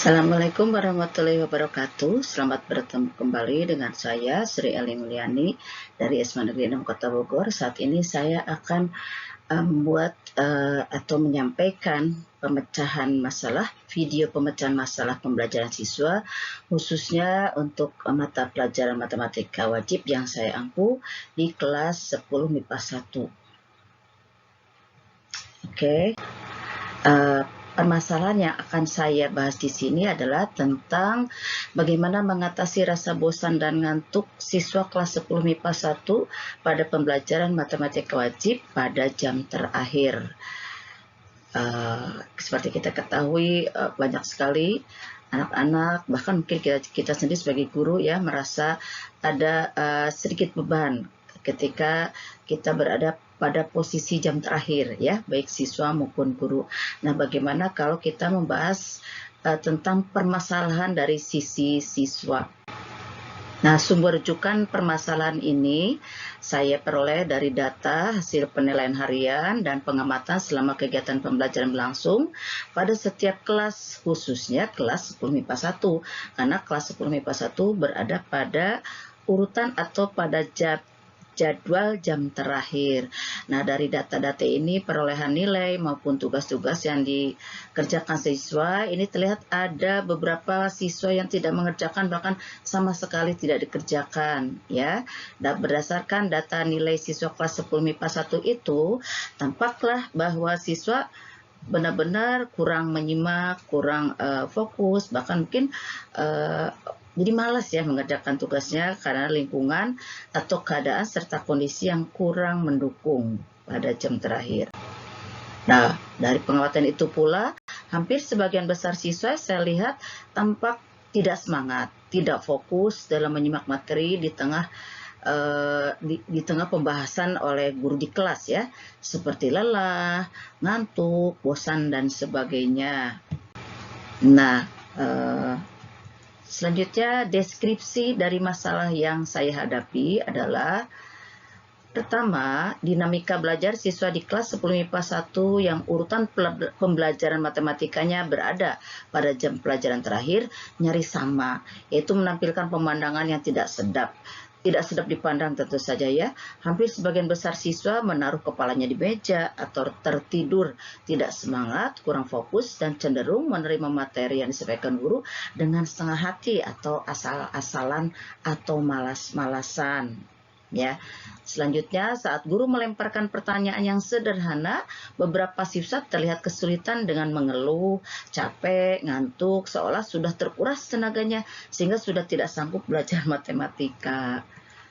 Assalamualaikum warahmatullahi wabarakatuh. Selamat bertemu kembali dengan saya Sri Eli Mulyani dari SMA Negeri 6 Kota Bogor. Saat ini saya akan membuat atau menyampaikan video pemecahan masalah pembelajaran siswa, khususnya untuk mata pelajaran matematika wajib yang saya ampu di kelas 10 MIPA 1. Oke. Permasalahan yang akan saya bahas di sini adalah tentang bagaimana mengatasi rasa bosan dan ngantuk siswa kelas 10 MIPA 1 pada pembelajaran matematika wajib pada jam terakhir. Seperti kita ketahui, banyak sekali anak-anak, bahkan mungkin kita sendiri sebagai guru ya, merasa ada sedikit beban ketika kita berada pada posisi jam terakhir ya, baik siswa maupun guru. Nah, bagaimana kalau kita membahas tentang permasalahan dari sisi siswa? Nah, sumber rujukan permasalahan ini saya peroleh dari data hasil penilaian harian dan pengamatan selama kegiatan pembelajaran berlangsung pada setiap kelas, khususnya kelas 10 MIPA 1, karena kelas 10 MIPA 1 berada pada urutan atau pada jadwal jam terakhir. Nah, dari data-data ini perolehan nilai maupun tugas-tugas yang dikerjakan siswa, ini terlihat ada beberapa siswa yang tidak mengerjakan, bahkan sama sekali tidak dikerjakan ya. Dan berdasarkan data nilai siswa kelas 10 MIPA 1 itu, tampaklah bahwa siswa benar-benar kurang menyimak, kurang fokus, bahkan mungkin jadi malas ya mengerjakan tugasnya karena lingkungan atau keadaan serta kondisi yang kurang mendukung pada jam terakhir. Nah, dari pengamatan itu pula, hampir sebagian besar siswa saya lihat tampak tidak semangat, tidak fokus dalam menyimak materi di tengah pembahasan oleh guru di kelas ya, seperti lelah, ngantuk, bosan, dan sebagainya. Nah, selanjutnya deskripsi dari masalah yang saya hadapi adalah: pertama, dinamika belajar siswa di kelas 10 MIPA 1 yang urutan pembelajaran matematikanya berada pada jam pelajaran terakhir nyaris sama, yaitu menampilkan pemandangan yang tidak sedap dipandang tentu saja ya. Hampir sebagian besar siswa menaruh kepalanya di meja atau tertidur, tidak semangat, kurang fokus, dan cenderung menerima materi yang disampaikan guru dengan setengah hati atau asal-asalan atau malas-malasan. Ya. Selanjutnya, saat guru melemparkan pertanyaan yang sederhana, beberapa siswa terlihat kesulitan dengan mengeluh, capek, ngantuk, seolah sudah terkuras tenaganya sehingga sudah tidak sanggup belajar matematika.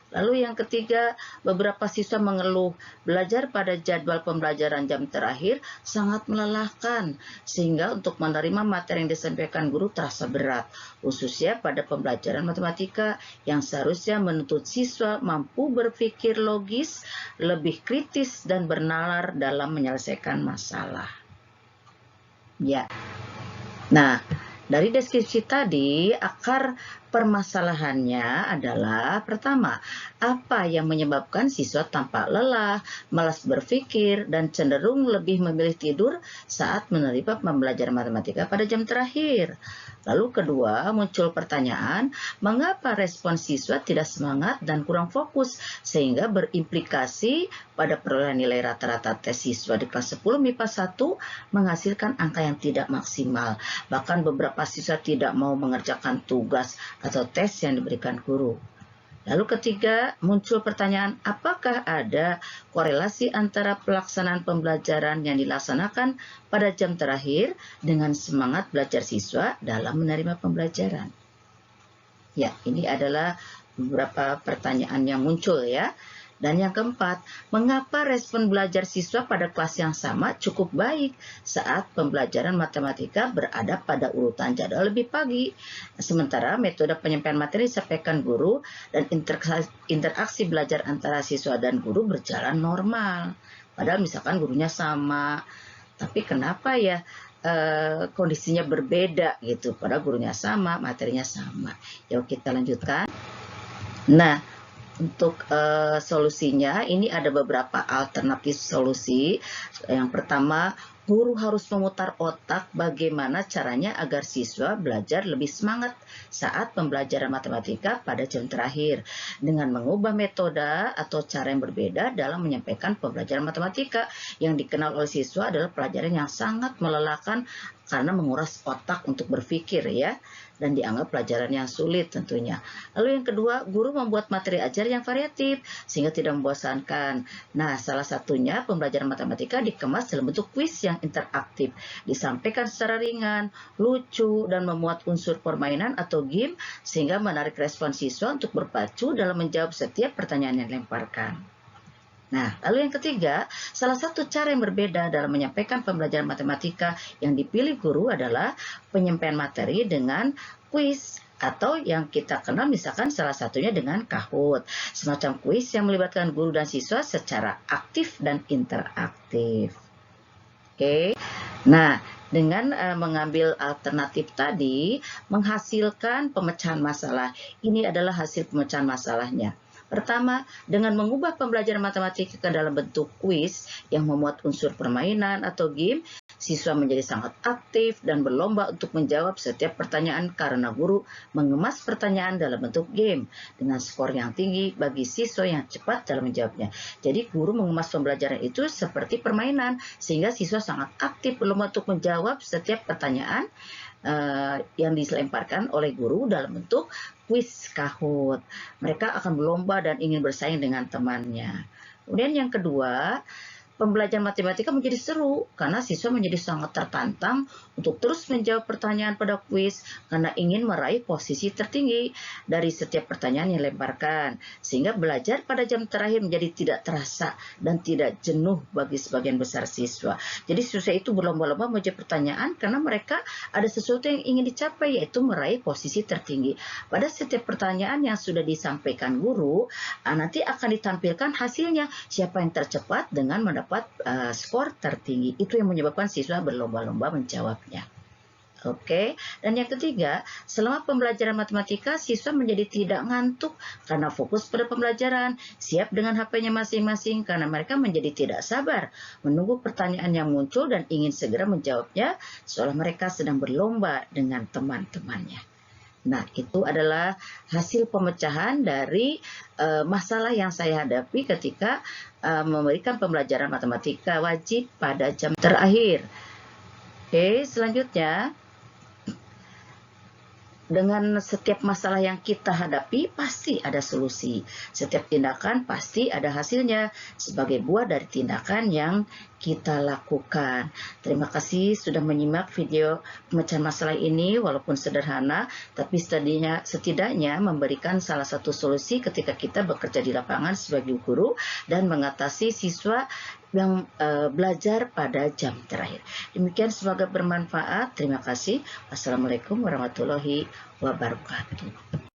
Lalu yang ketiga, beberapa siswa mengeluh belajar pada jadwal pembelajaran jam terakhir sangat melelahkan, sehingga untuk menerima materi yang disampaikan guru terasa berat, khususnya pada pembelajaran matematika yang seharusnya menuntut siswa mampu berpikir logis, lebih kritis, dan bernalar dalam menyelesaikan masalah. Ya. Nah, dari deskripsi tadi, akar permasalahannya adalah: pertama, apa yang menyebabkan siswa tampak lelah, malas berpikir, dan cenderung lebih memilih tidur saat menerima pembelajaran matematika pada jam terakhir. Lalu kedua, muncul pertanyaan, mengapa respon siswa tidak semangat dan kurang fokus, sehingga berimplikasi pada perolehan nilai rata-rata tes siswa di kelas 10 MIPA 1 menghasilkan angka yang tidak maksimal. Bahkan beberapa siswa tidak mau mengerjakan tugas atau tes yang diberikan guru. Lalu ketiga, muncul pertanyaan, apakah ada korelasi antara pelaksanaan pembelajaran yang dilaksanakan pada jam terakhir dengan semangat belajar siswa dalam menerima pembelajaran? Ya, ini adalah beberapa pertanyaan yang muncul ya. Dan yang keempat, mengapa respon belajar siswa pada kelas yang sama cukup baik saat pembelajaran matematika berada pada urutan jadwal lebih pagi, sementara metode penyampaian materi disampaikan guru dan interaksi belajar antara siswa dan guru berjalan normal. Padahal misalkan gurunya sama, tapi kenapa ya kondisinya berbeda gitu, padahal gurunya sama, materinya sama. Yuk kita lanjutkan. Nah, untuk solusinya, ini ada beberapa alternatif solusi. Yang pertama, Guru harus memutar otak bagaimana caranya agar siswa belajar lebih semangat saat pembelajaran matematika pada jam terakhir, dengan mengubah metode atau cara yang berbeda dalam menyampaikan pembelajaran matematika. Yang dikenal oleh siswa adalah pelajaran yang sangat melelahkan karena menguras otak untuk berpikir ya, dan dianggap pelajaran yang sulit tentunya. Lalu yang kedua, guru membuat materi ajar yang variatif sehingga tidak membosankan. Nah, salah satunya pembelajaran matematika dikemas dalam bentuk kuis yang interaktif, disampaikan secara ringan, lucu, dan memuat unsur permainan atau game sehingga menarik respon siswa untuk berpacu dalam menjawab setiap pertanyaan yang dilemparkan. Nah, lalu yang ketiga, salah satu cara yang berbeda dalam menyampaikan pembelajaran matematika yang dipilih guru adalah penyampaian materi dengan kuis, atau yang kita kenal misalkan salah satunya dengan Kahoot, semacam kuis yang melibatkan guru dan siswa secara aktif dan interaktif. Oke. Nah, dengan mengambil alternatif tadi, menghasilkan pemecahan masalah. Ini adalah hasil pemecahan masalahnya. Pertama, dengan mengubah pembelajaran matematika ke dalam bentuk kuis yang memuat unsur permainan atau game, siswa menjadi sangat aktif dan berlomba untuk menjawab setiap pertanyaan karena guru mengemas pertanyaan dalam bentuk game dengan skor yang tinggi bagi siswa yang cepat dalam menjawabnya. Jadi guru mengemas pembelajaran itu seperti permainan sehingga siswa sangat aktif berlomba untuk menjawab setiap pertanyaan yang dilemparkan oleh guru dalam bentuk kuis Kahoot. Mereka akan berlomba dan ingin bersaing dengan temannya. Kemudian yang kedua, pembelajaran matematika menjadi seru karena siswa menjadi sangat tertantang untuk terus menjawab pertanyaan pada kuis karena ingin meraih posisi tertinggi dari setiap pertanyaan yang dilemparkan, sehingga belajar pada jam terakhir menjadi tidak terasa dan tidak jenuh bagi sebagian besar siswa. Jadi siswa itu berlomba-lomba menjawab pertanyaan karena mereka ada sesuatu yang ingin dicapai, yaitu meraih posisi tertinggi. Pada setiap pertanyaan yang sudah disampaikan guru, nanti akan ditampilkan hasilnya, siapa yang tercepat dengan mendapat skor tertinggi. Itu yang menyebabkan siswa berlomba-lomba menjawabnya. Oke, dan yang ketiga, selama pembelajaran matematika, siswa menjadi tidak ngantuk karena fokus pada pembelajaran, siap dengan HP-nya masing-masing karena mereka menjadi tidak sabar menunggu pertanyaan yang muncul dan ingin segera menjawabnya, seolah mereka sedang berlomba dengan teman-temannya. Nah, itu adalah hasil pemecahan dari masalah yang saya hadapi ketika memberikan pembelajaran matematika wajib pada jam terakhir. Oke, selanjutnya, dengan setiap masalah yang kita hadapi pasti ada solusi. Setiap tindakan pasti ada hasilnya sebagai buah dari tindakan yang kita lakukan. Terima kasih sudah menyimak video pemecahan masalah ini, walaupun sederhana, tapi setidaknya memberikan salah satu solusi ketika kita bekerja di lapangan sebagai guru dan mengatasi siswa yang belajar pada jam terakhir. Demikian, semoga bermanfaat. Terima kasih. Wassalamualaikum warahmatullahi wabarakatuh.